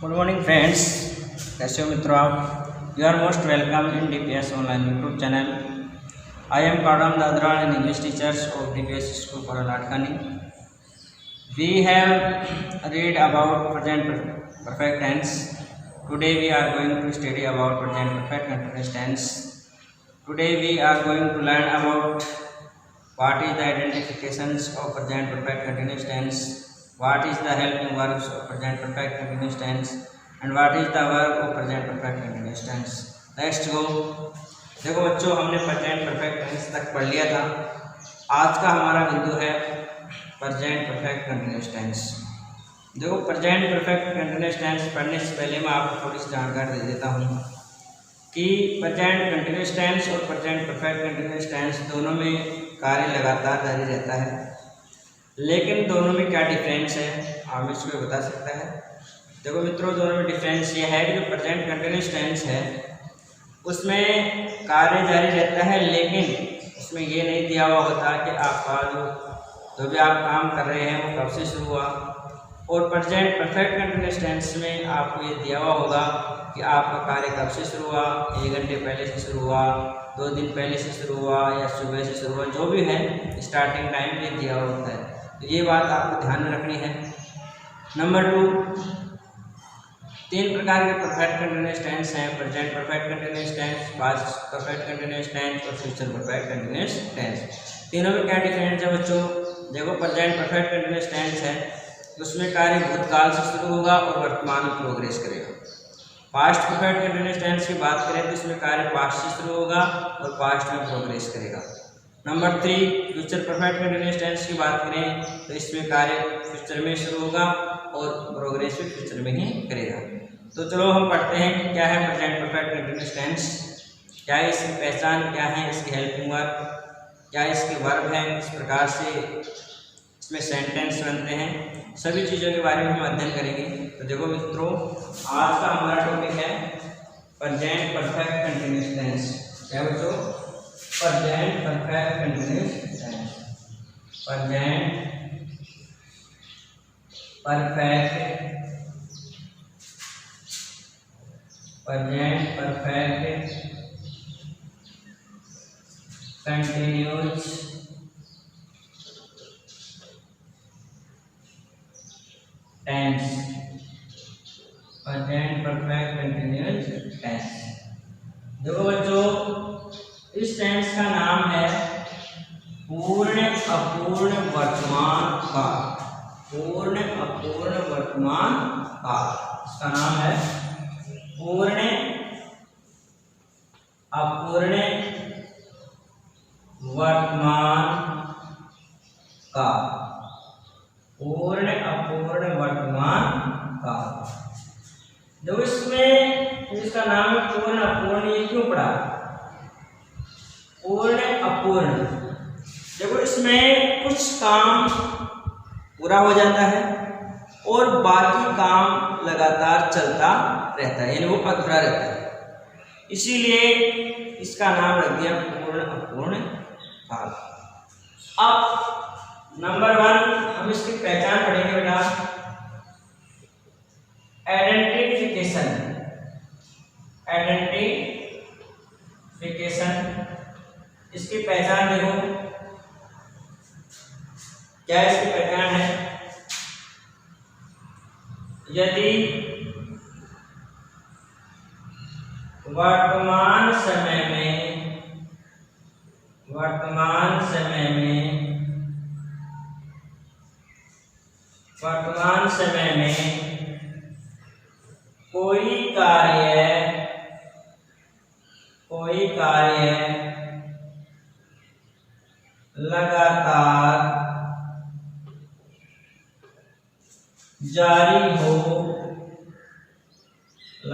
Good morning friends, कैसे हो मित्रों आप। You are most welcome in DPS online YouTube channel. I am Kadam Dadra and English teachers of DPS School for Latkani. We have read about present perfect tense. Today we are going to study about present perfect continuous tense. Today we are going to learn about what is the identifications of present perfect continuous tense, what is the helping verbs of present perfect continuous tense, and what is the verb of present perfect continuous tense. Let's go. देखो बच्चों, हमने present perfect tense तक पढ़ लिया था। आज का हमारा बिंदु है प्रेजेंट परफेक्ट कंटिन्यूअस टेंस। देखो, प्रेजेंट परफेक्ट कंटिन्यूअस टेंस पढ़ने से पहले मैं आपको थोड़ी सी जानकारी दे देता हूँ कि प्रेजेंट कंटिन्यूअस टेंस और प्रेजेंट परफेक्ट कंटिन्यूअस टेंस दोनों में कार्य लगातार जारी रहता है, लेकिन दोनों में क्या डिफरेंस है आप इसको बता सकता है। देखो मित्रों, दोनों में डिफरेंस ये है कि जो प्रेजेंट कंटिन्यूअस टेंस है उसमें कार्य जारी रहता है, लेकिन उसमें ये नहीं दिया हुआ होता कि आपका जो भी आप काम कर रहे हैं वो कब से शुरू हुआ। और प्रेजेंट परफेक्ट कंटिन्यूअस टेंस में आपको ये दिया हुआ होगा कि आपका कार्य कब से शुरू हुआ, 1 घंटे पहले से शुरू हुआ, 2 दिन पहले से शुरू हुआ या सुबह से शुरू हुआ, जो भी है स्टार्टिंग टाइम ये दिया हुआ होता है। तो ये बात आपको ध्यान में रखनी है। नंबर 2, 3 प्रकार के परफेक्ट कंटिन्यूअस टेंस हैं: present perfect continuous tense, past perfect continuous tense और फ्यूचर परफेक्ट कंटिन्यूअस टेंस। तीनों में क्या डिफरेंस है बच्चों। देखो, प्रेजेंट परफेक्ट कंटिन्यूअस टेंस है उसमें कार्य भूतकाल से शुरू होगा और वर्तमान में प्रोग्रेस करेगा। पास्ट परफेक्ट कंटिन्यूअस टेंस की बात करें तो इसमें कार्य पास्ट से शुरू होगा और पास्ट में प्रोग्रेस करेगा। Number 3, future perfect continuous tense की बात करें तो इसमें कार्य फ्यूचर में शुरू होगा और प्रोग्रेस भी फ्यूचर में ही करेगा। तो चलो हम पढ़ते हैं कि क्या है प्रेजेंट परफेक्ट कंटिन्यूअस टेंस, क्या है इसकी पहचान, क्या है इसकी हेल्पिंग वर्ब, क्या इसके वर्ब हैं, किस प्रकार से इसमें सेंटेंस बनते हैं, सभी चीज़ों के बारे में हम अध्ययन करेंगे। तो देखो मित्रों, आज का हमारा टॉपिक है प्रेजेंट परफेक्ट कंटिन्यूअस टेंस। क्या बच्चों? Present perfect continuous tense. Present perfect continuous tense. Present perfect continuous tense. देखो बच्चों, इस टेंस का नाम है पूर्ण अपूर्ण वर्तमान काल। पूर्ण अपूर्ण वर्तमान काल, इसका नाम है पूर्ण अपूर्ण वर्तमान काल। पूर्ण अपूर्ण वर्तमान काल। देखो, इसमें इसका नाम है पूर्ण अपूर्ण, ये क्यों पड़ा पूर्ण अपूर्ण? देखो, इसमें कुछ काम पूरा हो जाता है और बाकी काम लगातार चलता रहता है, यानी वो अधूरा रहता है, इसीलिए इसका नाम रख दिया पूर्ण अपूर्ण काल। अब नंबर 1 हम इसकी पहचान पढ़ेंगे बेटा, आइडेंटिफिकेशन। आइडेंटिफिकेशन, इसकी पहचान देखो, क्या इसकी पहचान है। यदि वर्तमान समय में कोई कार्य लगातार जारी हो और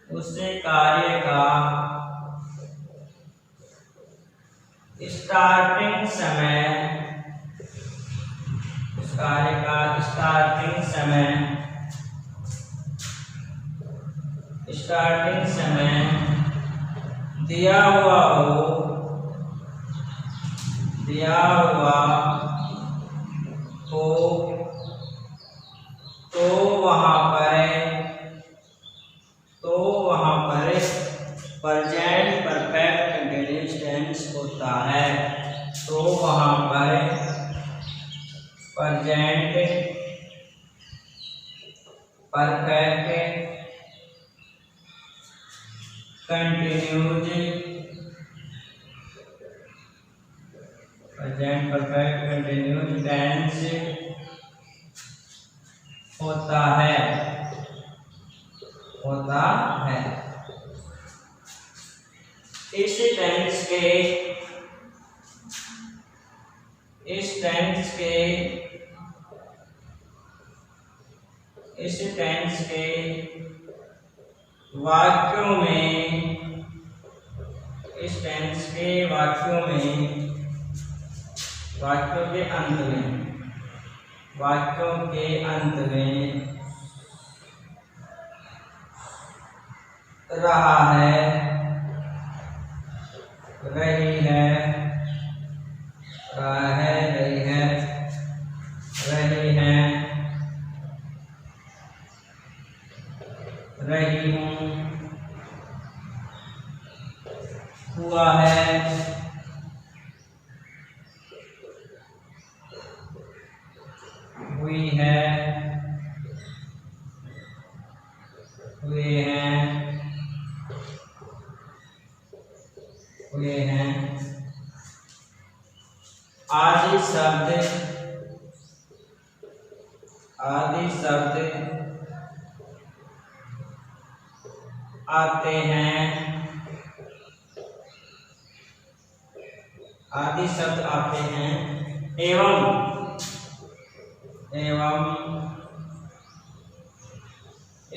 उस कार्य का स्टार्टिंग समय दिया हुआ हो, दिया हुआ हो तो वहां पर प्रेजेंट परफेक्ट कंटीन्यूअस टेंस होता है। तो वहां पर प्रेजेंट परफेक्ट कंटीन्यूअस टेंस होता है। इस टेंस के वाक्यों में, वाक्यों के अंत में रहा है, रही है, रही हूँ, हुआ है, हुई है, हुए हैं आदि शब्द आते हैं, एवं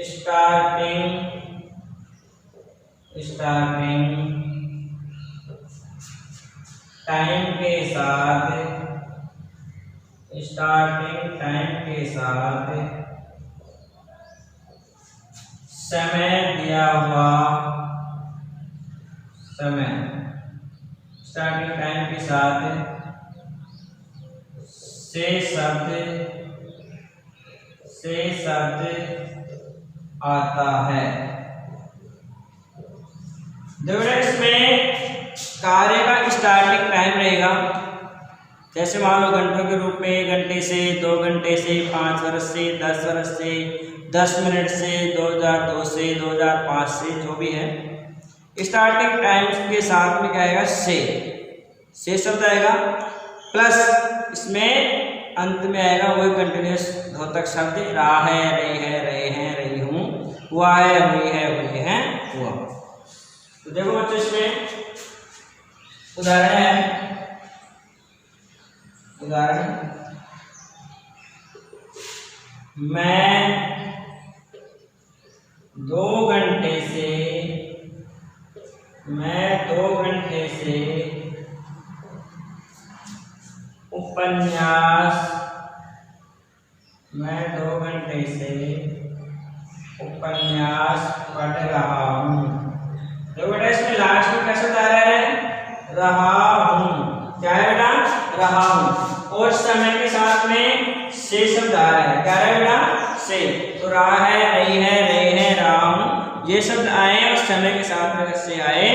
स्टार्टिंग टाइम के साथ समय दिया हुआ, स्टार्टिंग टाइम के साथ से शब्द आता है। इसमें कार्य का स्टार्टिंग टाइम रहेगा, जैसे मान लो घंटों के रूप में 1 घंटे से, 2 घंटे से, 5 वर्ष से, 10 वर्ष से, 10 मिनट से, 2002 से, 2005 से, जो भी है। स्टार्टिंग टाइम के साथ में क्या आएगा, से शब्द आएगा, प्लस इसमें अंत में आएगा वही कंटिन्यूअस द्योतक शब्द, रहा है, रही है, रहे हैं, रही हूँ, हुआ है, हुई है, हुए हैं, हुआ। तो देखो बच्चों, इसमें उदाहरण है। मैं 2 घंटे से उपन्यास पढ़ रहा हूँ। देखो बेटा, इसमें लास्ट में कैसे आ रहा है, रहा हूँ, क्या है बेटा, रहा हूँ, और समय के साथ में से शब्द आ रहा है, क्या है बेटा, से। तो रहा है, रही है, रहे हैं, रहा हूँ, ये शब्द आए और समय के साथ में अगर से आए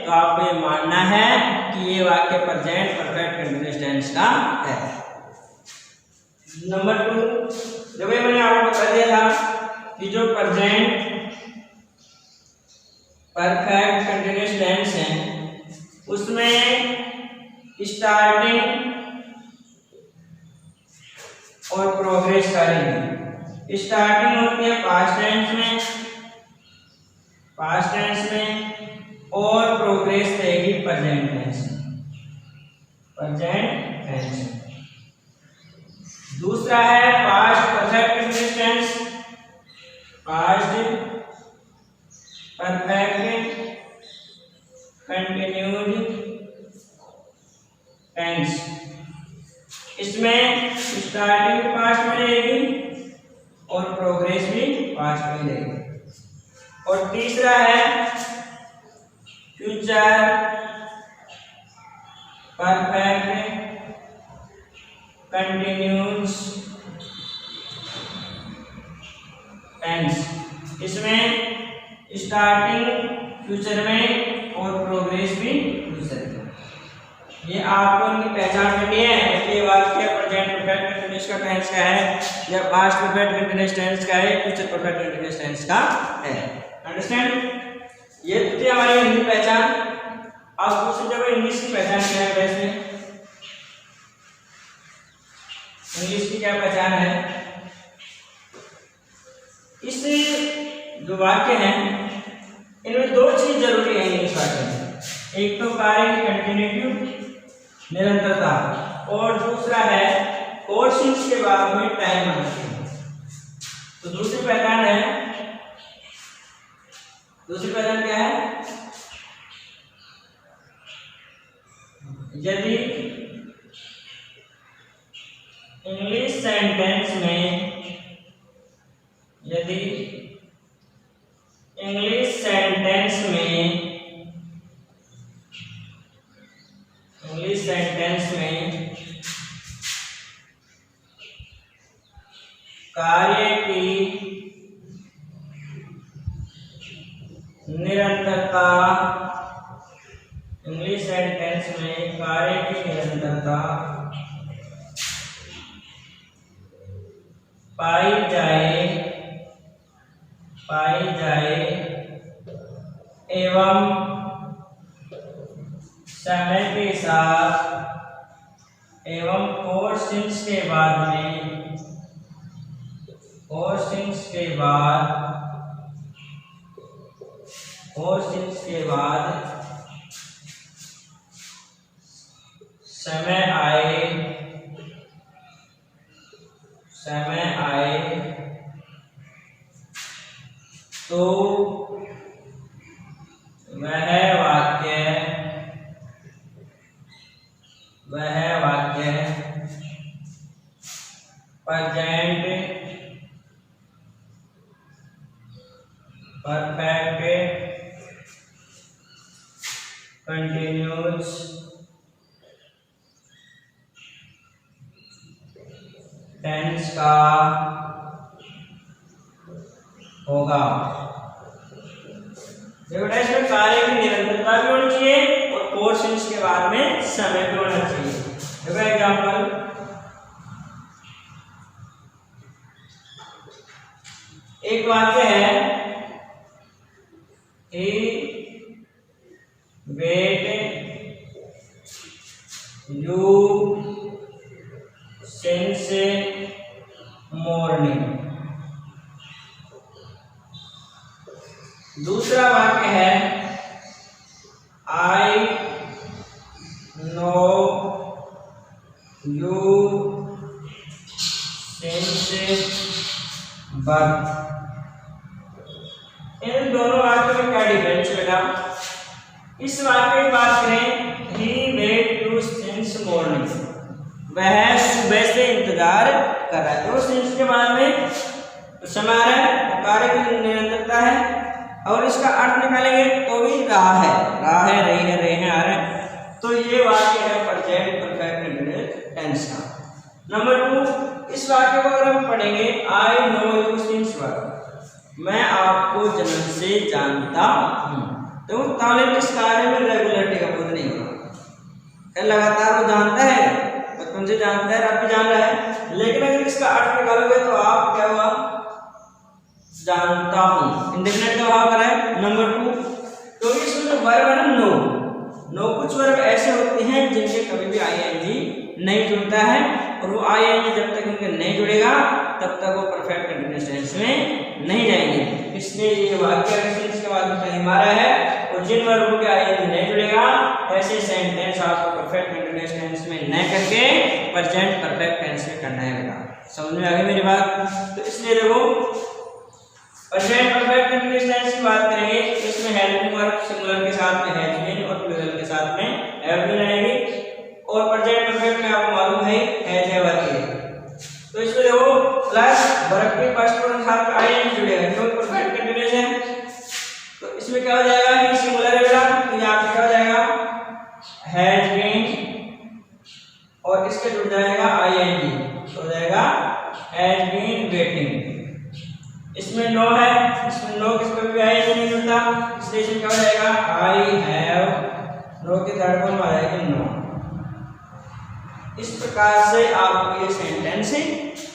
तो आपको ये मानना है कि ये वाक्य प्रेजेंट परफेक्ट कंटीन्यूअस टेंस का है। नंबर 2, जब ये मैंने आपको बता दिया था कि जो प्रेजेंट परफेक्ट कंटीन्यूअस टेंस है उसमें स्टार्टिंग और प्रोग्रेस करेंगे। स्टार्टिंग होती है पास्ट टेंस में और प्रोग्रेस रहेगी प्रेजेंट टेंस में। दूसरा है past perfect continuous tense, past perfect continuous tense. इसमें स्टार्टिंग पास्ट में रहेगी और प्रोग्रेस भी पास्ट में रहेगी। और तीसरा है फ्यूचर परफेक्ट कंटिन्यूस टेंस। इसमें स्टार्टिंग फ्यूचर में और प्रोग्रेस भी फ्यूचर में। ये आपको इनकी पहचान करनी है। इसलिए वाक्य प्रेजेंट परफेक्ट कंटीन्यूअस का टेंस का है या पास्ट परफेक्ट कंटीन्यूअस टेंस का है, फ्यूचर परफेक्ट कंटीन्यूअस टेंस का है। अंडरस्टैंड? ये थी हमारी हिंदी पहचान। अब दूसरी जगह इंग्लिश की पहचान क्या है बेटा? इसमें इंग्लिश की क्या पहचान है? इस जो वाक्य हैं इनमें दो चीज जरूरी है इंग्लिश वाक्य में। एक तो कार्य की कंटिन्यूटी निरंतरता और दूसरा है कोर्सिंग के बाद में टाइम आना चाहिए। तो दूसरी पहचान क्या है? यदि इंग्लिश सेंटेंस में कार्य की निरंतरता पाई जाए एवं समय के साथ एवं कोर्सिंग्स के बाद समय आए तो वह वाक्य प्रेजेंट परफेक्ट कंटिन्यूअस टेंस का होगा। देखो इसमें कार्य की निरंतरता भी होनी चाहिए और कोर्सिंग्स के बाद में समय भी होना चाहिए। देखो एग्जांपल, एक वाक्य है he wait you since morning। दूसरा वाक्य है I know you since birth। इन दोनों वाक्यों में क्या डिफरेंस है बेटा? इस वाक्य की बात करें, he wait you since morning, वह सुबह से इंतजार कर रहा है। तो since के बाद में समय आ रहा है, कार्य की निरंतरता है और इसका अर्थ निकालेंगे तो भी रहा है, रही है, रहे हैं, आ रहे हैं। तो ये वाक्य है प्रेजेंट परफेक्ट कंटीन्यूअस टेंस का। नंबर 2, इस वाक्य को अगर हम पढ़ेंगे I know you since birth, मैं आपको जन्म से जानता हूँ। तो तालिब इस कार्य में रेगुलरिटी का बोध नहीं होगा। लगातार वो जानता है, बचपन से जानता है, आप भी जान रहा है, लेकिन अगर इसका अर्थ निकालोगे तो आप क्या हुआ? जानता हूँ, इंडेफिनिट का भाव करा है। नंबर 2, तो इसमें जो वर्ब है ना नो, कुछ वर्ब ऐसे होते हैं जिनके कभी भी आईएनजी नहीं जुड़ता है और वो आईएनजी जब तक इनके नहीं जुड़ेगा तब तक वो परफेक्ट कंटीन्यूअस टेंस में नहीं जाएंगे। इसलिए ये वाक्य सेंटेंस के बाद में कहीं मारा है और जिन वर्बों के आईएनजी नहीं जुड़ेगा ऐसे सेंटेंस आपको परफेक्ट कंटीन्यूअस टेंस में न करके प्रेजेंट परफेक्ट टेंस में करना है बेटा। समझ में आ गई मेरी बात? तो इसलिए देखो प्रेजेंट परफेक्ट कंटीन्यूअस टेंस की बात करेंगे तो इसमें हेल्पिंग वर्ब सिंगुलर के साथ में हैज बीन और प्लूरल के साथ में हैव बीन आएगी और प्रेजेंट परफेक्ट में आपको मालूम है हैज हैव आती है। तो इसमें देखो प्लस वर्ब के फर्स्ट पर्सन के साथ आईएनजी जुड़ेगा जो परफेक्ट कंटीन्यूअस है। तो इसमें क्या हो जाएगा कि सिंगुलर है बेटा, तो यहाँ पे हैज बीन और इसके जुड़ जाएगा ing, तो हो जाएगा हैज बीन वेटिंग। इसमें नो है, इसमें नो किस पर भी आई नहीं जुड़ता, इसलिए इसमें क्या हो जाएगा आई हैव, नो की थर्ड फॉर्म आ जाएगी नो। इस प्रकार से आपको ये सेंटेंस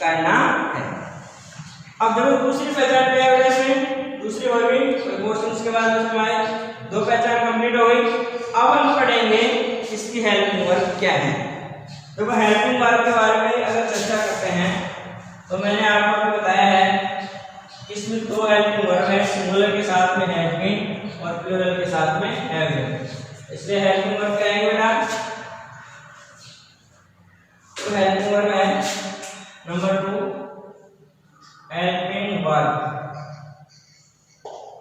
करना है। अब जब दूसरी पहचान पे आए इसमें दूसरी हो गई, क्वेश्चंस के बाद उसमें आए दो पहचान कंप्लीट हो गई। अब हम पढ़ेंगे इसकी हेल्पिंग वर्ब क्या है। तो हेल्पिंग वर्ब के बारे में अगर चर्चा करते हैं तो मैंने आपको अभी बताया है इसमें दो हेल्पिंग वर्ब है, सिंगुलर के साथ में हैव बीन और प्लूरल के साथ में हैव बीन। इसलिए हेल्पिंग वर्ब क्या है बेटा, तो हेल्पिंग वर्ब है number 2 helping verb.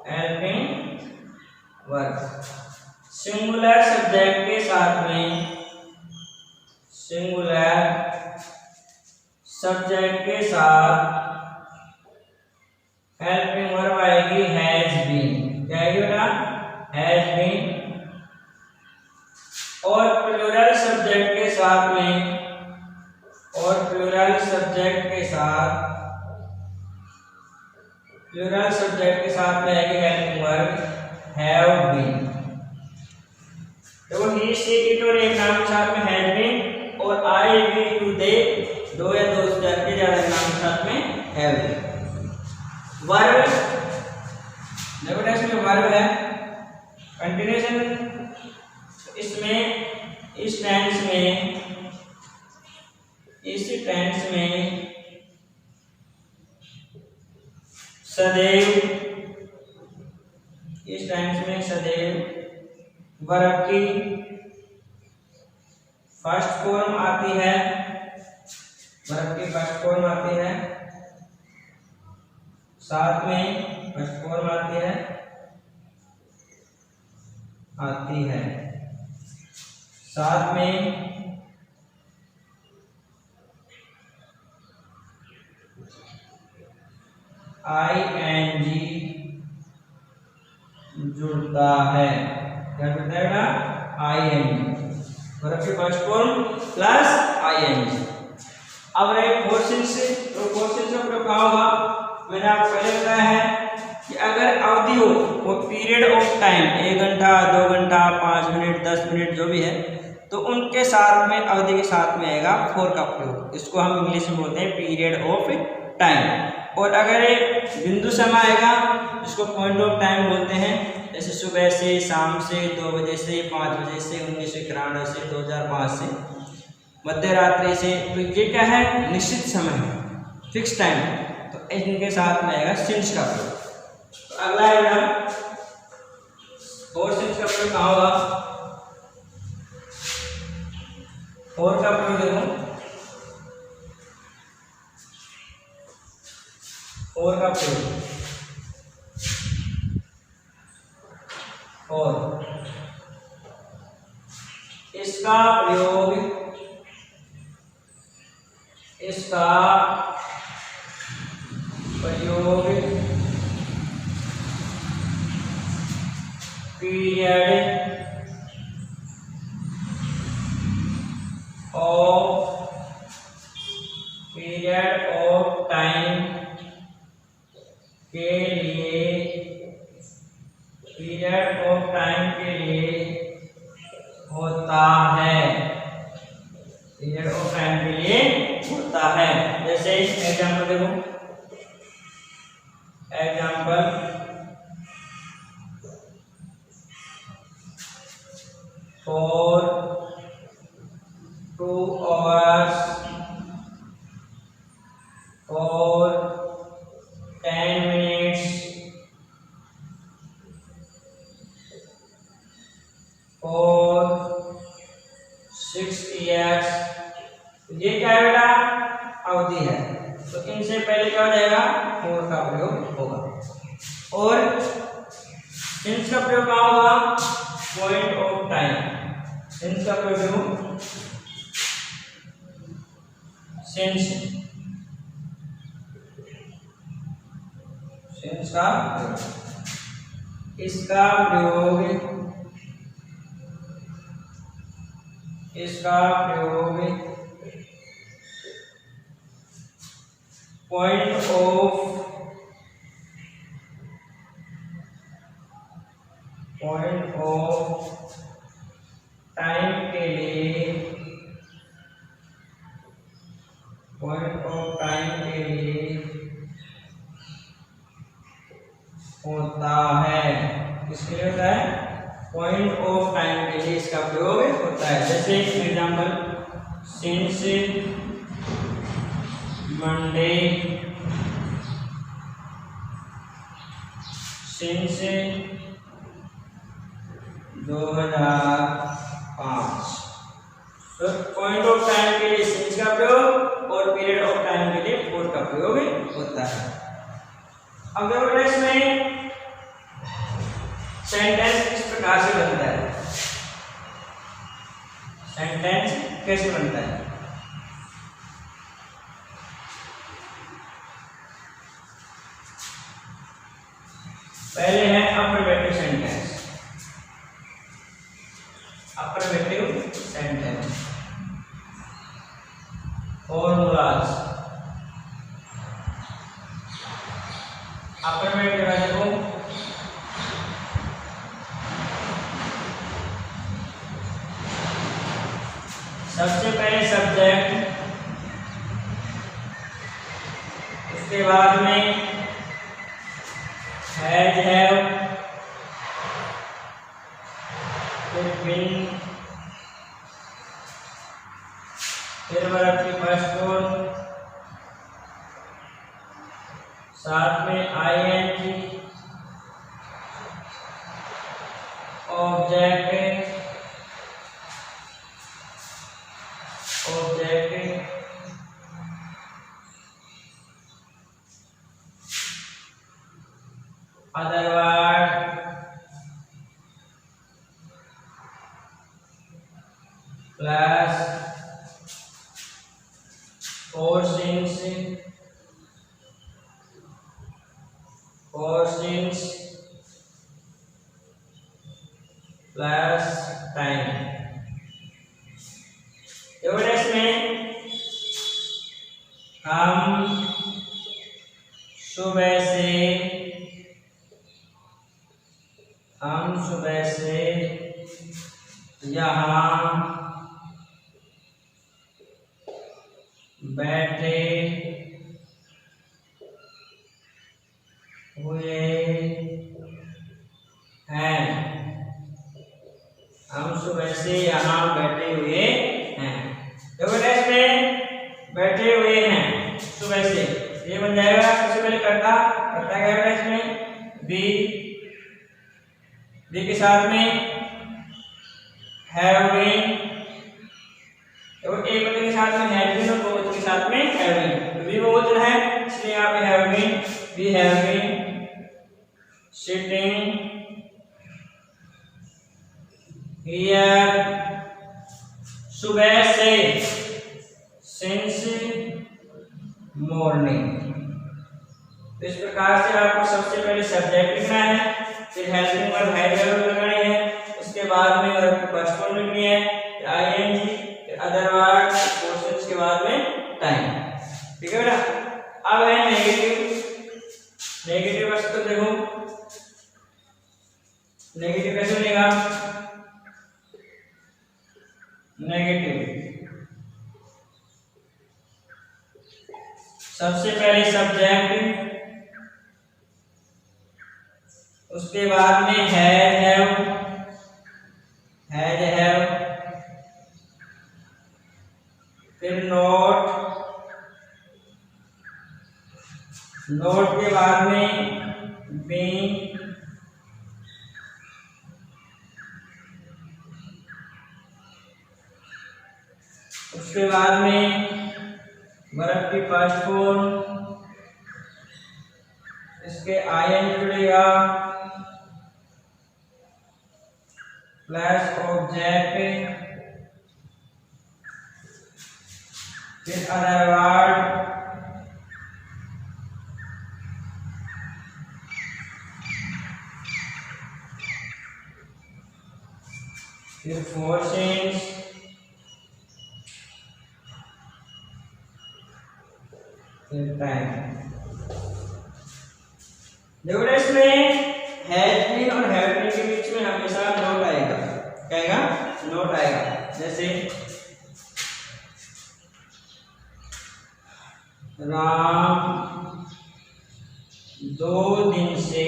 Helping verb singular subject के साथ में, सिंगुलर सब्जेक्ट के साथ हेल्पिंग वर्ब आएगी हैज बीन। क्या आएगी बेटा, हैज बीन। और प्लूरल सब्जेक्ट के साथ में, और प्लूरल सब्जेक्ट के साथ, प्लूरल सब्जेक्ट के साथ में आएगी हेल्पिंग वर्ब हैव बीन। देखो ही शी इट और एक नाम के साथ में हैज बीन और आई वी यू दे दो या दो से ज्यादा नाम के साथ में हैव बीन। वर्ब देखो इसमें वर्ब है कंटिन्यूएशन, इसमें इस टेंस में, इस टेंस में सदैव, इस टेंस में सदैव वर्ब की फर्स्ट फॉर्म आती है, वर्ब की फर्स्ट फॉर्म आती है, साथ में फर्स्ट फॉर्म आती है, साथ में ing जुड़ता है। क्या जुड़ता है ना, ing, वर्ब की फर्स्ट फॉर्म प्लस ing। अब रहे क्वेश्चन से, तो क्वेश्चन से प्रयोग कहाँ होगा, मैंने आपको पहले बताया है कि अगर अवधि हो वो पीरियड ऑफ टाइम 1 घंटा 2 घंटा 5 मिनट 10 मिनट जो भी है, तो उनके साथ में अवधि के साथ में आएगा फॉर का प्रयोग। इसको हम इंग्लिश में बोलते हैं पीरियड ऑफ टाइम। और अगर एक बिंदु समय आएगा जिसको पॉइंट ऑफ टाइम बोलते हैं, जैसे सुबह से, शाम से, 2 बजे से, 5 बजे से, 1991 से, 2005 से, मध्य रात्रि से, तो ये क्या है निश्चित समय है, फिक्स टाइम। तो इनके साथ में आएगा सिंस का प्रयोग। तो अगला है बेटा और सिंस का प्रयोग कहाँ होगा, और का प्रयोग देखो, और का प्रयोग, और इसका प्रयोग, इसका प्रयोग पीरियड ऑफ टाइम के लिए, पीरियड ऑफ टाइम के लिए होता है, पीरियड ऑफ टाइम के लिए होता है। जैसे एग्जाम्पल देखो, example for 2 hours, for 10 minutes, for 6 years। ये क्या है बेटा, अवधि है, तो इनसे पहले क्या हो जाएगा, for का प्रयोग होगा। और सिंस का प्रयोग कहाँ होगा, पॉइंट ऑफ टाइम। सिंस का प्रयोग सिंस, सिंस का प्रयोग, इसका प्रयोग इसका प्रयोग पॉइंट ऑफ टाइम के लिए होता है। किसके लिए होता है? पॉइंट ऑफ टाइम के लिए इसका प्रयोग होता है। जैसे एग्जाम्पल, सिंस मंडे, सिंस 2005। तो पॉइंट ऑफ टाइम के लिए सिंस का प्रयोग और पीरियड ऑफ टाइम के लिए फॉर का प्रयोग होता है। अब देखो इसमें सेंटेंस किस प्रकार से बनता है। सेंटेंस कैसे बनता है? पहले है affirmative sentence. Affirmative sentence formulas. Affirmative है देखो, सबसे पहले सब्जेक्ट, उसके बाद में हैज हैव, फिर बिन, फिर वर्ब की फर्स्ट फॉर्म, साथ में ING, object, other word, plus four since plus time। इसमें हम सुबह से यहाँ बैठे हुए हैं। हम सुबह से यहाँ बैठे हुए हैं। देखो इसमें बैठे हुए हैं सुबह से, ये बन जाएगा। सबसे पहले करता क्या है इसमें? बी के साथ में हैव बीन, तो एक बंदे के साथ में हैव बीन और दो बंदे के साथ में हैव बीन। तो बी बहुवचन है इसलिए यहाँ पे have been, we have been sitting here सुबह से, सिंस मॉर्निंग। तो इस प्रकार से आपको सबसे पहले सब्जेक्ट लिखना है, फिर has been verb has have लगानी है, उसके बाद में वर्ब की फर्स्ट फॉर्म लिखनी है, आईएनजी, फिर अदर वर्ब, पोर्शंस के बाद में टाइम। ठीक है बेटा। अब है नेगेटिव। नेगेटिव वर्ड तो देखो, नेगेटिव कैसे बनेगा? नेगेटिव सबसे पहले सब्जेक्ट, उसके बाद में हैज हैव, फिर नोट के बाद में बीन, उसके बाद में वर्ब की फर्स्ट फॉर्म, इसके आईएन जुड़ेगा, प्लस ऑब्जेक्ट, फिर अदर वर्ड, फिर फोर सिंस, फिर टाइम। देखो इसमें हैज बीन और हैव बीन के बीच में हमेशा नोट आएगा। क्या आएगा? नोट आएगा। जैसे राम 2 दिन से,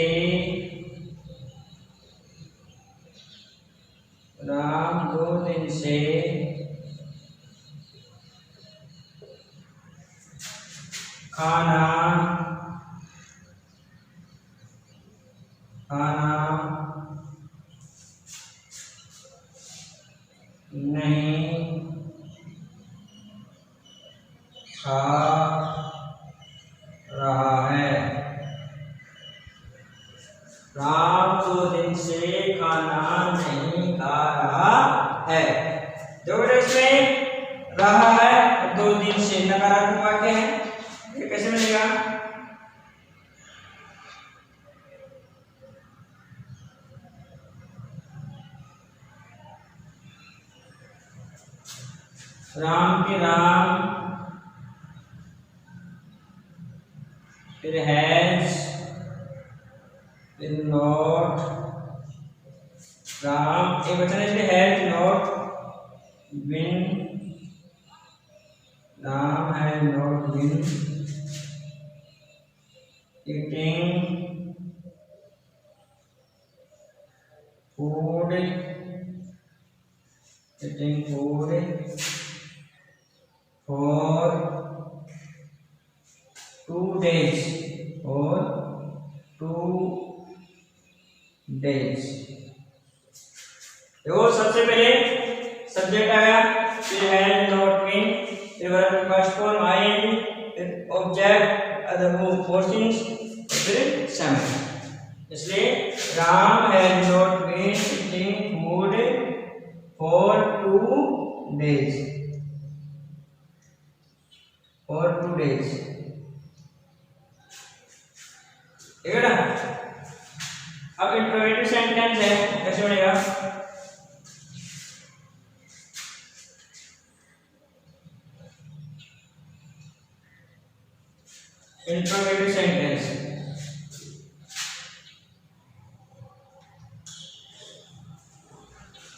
राम 2 दिन से खाना नहीं खा रहा है। राम 2 दिन से खाना नहीं खा रहा है। जो इसमें रहा है 2 दिन से नकारात्मक वाक्य है, ये कैसे मिलेगा? राम के राम, फिर हैज, फिर नॉट। राम एक वचन है इसलिए has not been, Ram has not been eating food, eating food for 2 days, for 2 days। देखो सबसे पहले सब्जेक्ट आया, फिर हैज नॉट बीन, फिर वर्ब फर्स्ट फॉर्म आईएनजी, फिर ऑब्जेक्ट अदर पोर्शंस, फिर समय। इसलिए Ram has not been eating food for 2 days, for 2 days। ठीक है ना? अब इंट्रोगेटिव सेंटेंस है, कैसे बनेगा? इंट्रोगेटिव सेंटेंस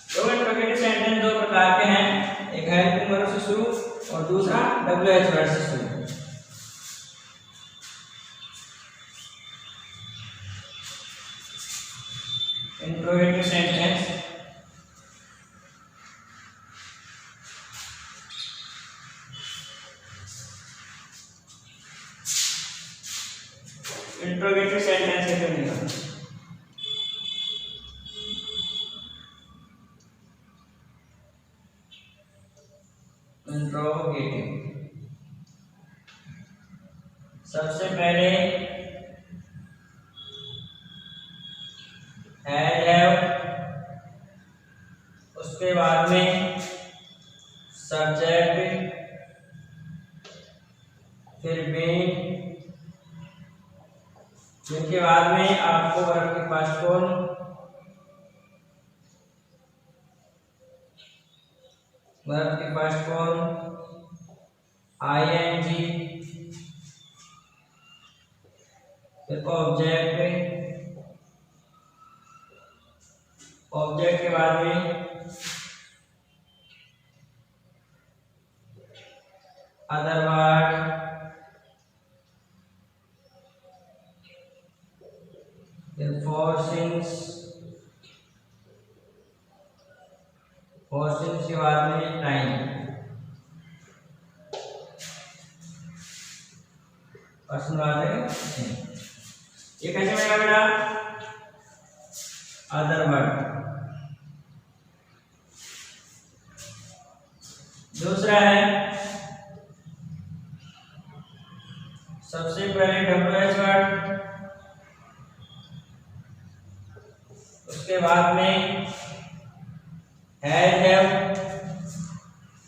तो इंट्रोगेटिव सेंटेंस 2 प्रकार के हैं, एक हेल्पिंग वर्ब से शुरू और दूसरा WH वर्ड से शुरू। इंट्रोगेटिव सेंटेंस इंट्रोगेटिव सेंटेंस कैसे बनेगा? इंट्रोगेटिव सबसे पहले हैव, उसके बाद में सब्जेक्ट, फिर बीन, जिनके बाद में आपको वर्ब की फर्स्ट फॉर्म, वर्ब की फर्स्ट फॉर्म आईएनजी, फिर ऑब्जेक्ट, ऑब्जेक्ट के बाद में अदर वर्ड, फिर फोर्सिंग्स, फोर्सिंग्स के बाद में टाइम। पर्सन बात है, ये कैसे बनेगा बेटा? Other word. दूसरा है सबसे पहले WH वर्ड, उसके बाद में हैव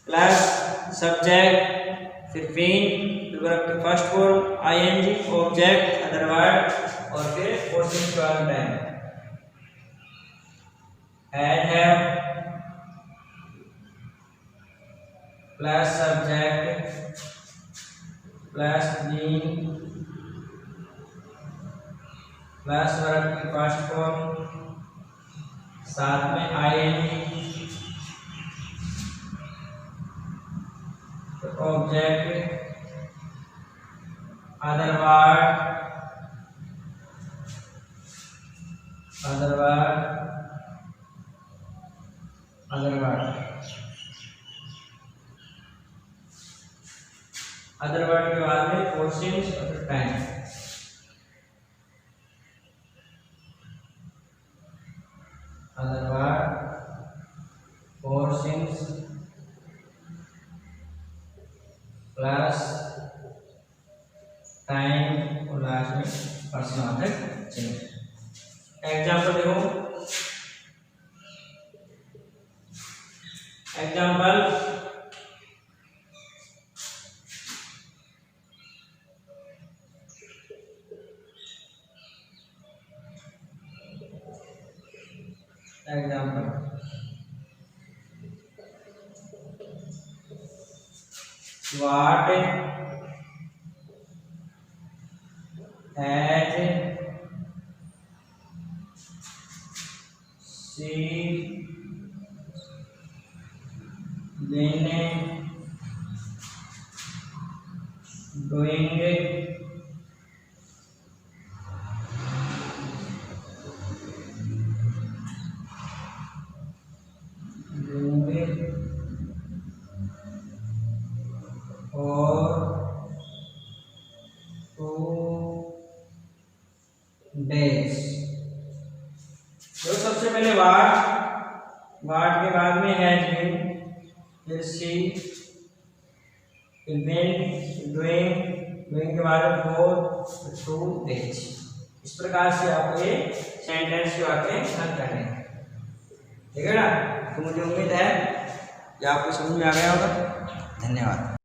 प्लस सब्जेक्ट, फिर बीन, वर्ब की first form ING, object, other word और फिर पोर्शन का time. Have plus subject plus been plus verb की फर्स्ट फॉर्म, साथ में आईएनजी, तो object, other word, other word, other word, other word के बाद में फोर्सिंग्स और फिर time. Other word, forcings plus time और लास्ट में पर्सन ऑब्जेक्ट चेंज। एग्जाम्पल देखो, example example what has she been doing days. तो सबसे पहले वाट के बाद में हैज बीन, फिर सी, फिर बीन, डूइंग के बाद में फोर, टू डेज। इस प्रकार से आपको ये सेंटेंस के वाक्य हल करने हैं, ठीक है ना। तो मुझे उम्मीद है कि आपको समझ में आ गया होगा। धन्यवाद।